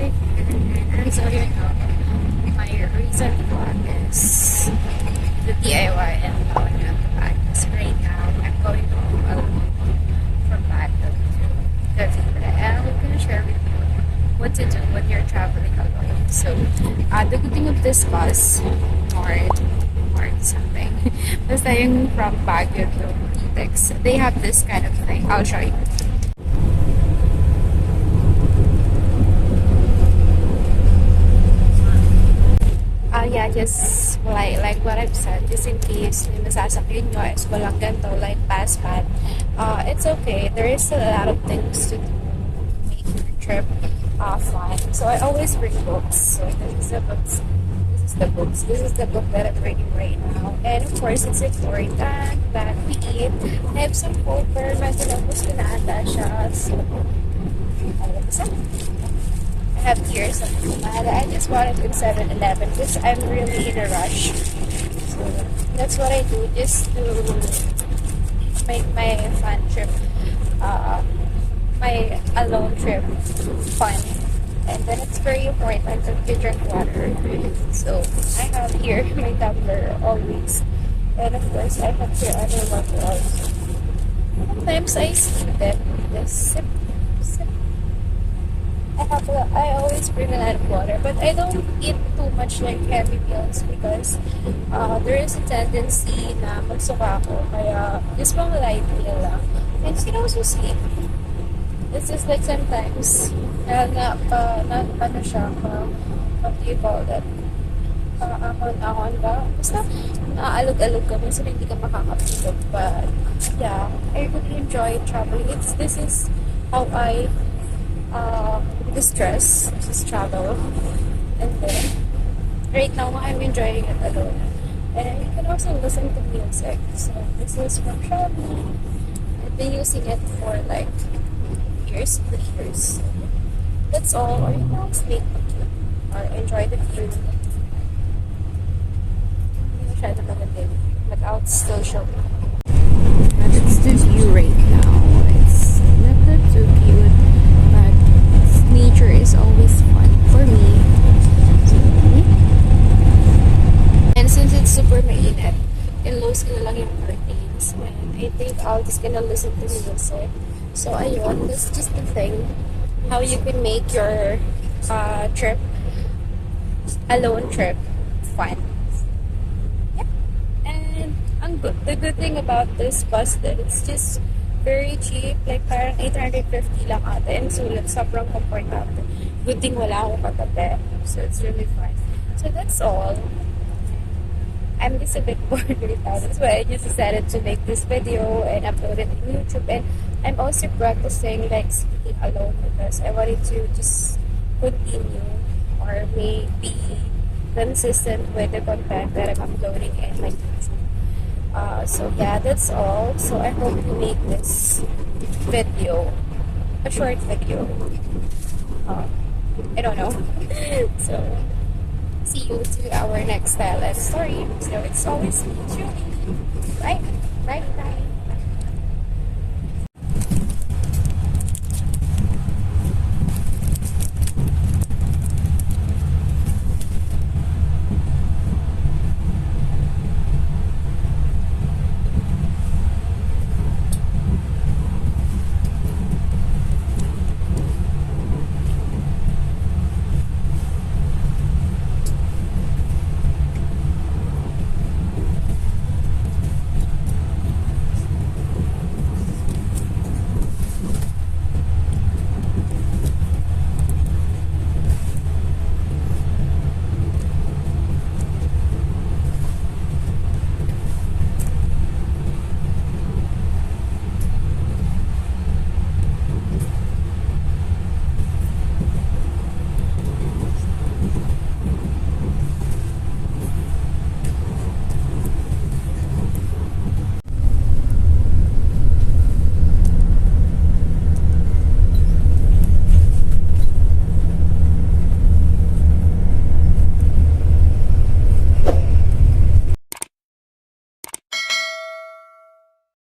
right here. And so you know, my recent vlog is the DIY and going at the back. So right now, I'm going home alone from Baguio to Cavite. And I'm gonna share with you what to do when you're traveling alone. So, the good thing of this bus, or something, basta yung from Baguio to Cavite, they have this kind of thing. I'll show you. Yeah, just like what I've said, just in case may masasakyan nyo is walang ganito, like pass pad. It's okay. There is a lot of things to do to make your trip fun. So I always bring books. So this is the books. This is the books. This is the book that I'm reading right now. And of course, it's important that we eat. I have some food for medyo gusto na ata siya. So, I have here some pomada. I just bought it in 7-Eleven because I'm really in a rush. So that's what I do just to make my fun trip, my alone trip fun. And then it's very important that you drink water. So I have here my tumbler always. And of course I have here other water also. Sometimes I skip it. Just sip. I always bring a lot of water, but I don't eat too much like heavy meals because there is a tendency na magsuka ako. Kaya just mga light meal lang. And you can also sleep. It's just like sometimes ano siya, what do you call that? Ahon ba? Basta naalog-alog ka minsan hindi ka makakapilog. But yeah, I really enjoy traveling. This is how I distress, just travel. And then right now I'm enjoying it alone. And you can also listen to music. So this is from Xiaomi. I've been using it for like years. That's all. Or you can always make or enjoy the view. Hindi masyado maganda. But I'll still show you. That's the view right now. It's not that too cute. Nature is always fun for me. And since it's super mainit, in-lows ko na lang yung curtains. And I think I'll just gonna listen to music. So ayun, that's just the thing. How you can make your trip, alone trip, fun. Yeah. And the good thing about this bus that it's just very cheap, like parang 850 lang ata. And sulit, sobrang comfortable. Good thing wala akong katabi. So it's really fun. So that's all. I'm just a bit bored right now. That's why I just decided to make this video and upload it on YouTube. And I'm also practicing like speaking alone because I wanted to just continue or maybe consistent with the content that I'm uploading in my YouTube. So yeah, that's all. So I hope you make this video a short video. I don't know. So see you to our next style and story. So it's always me, Julie. Bye. Bye.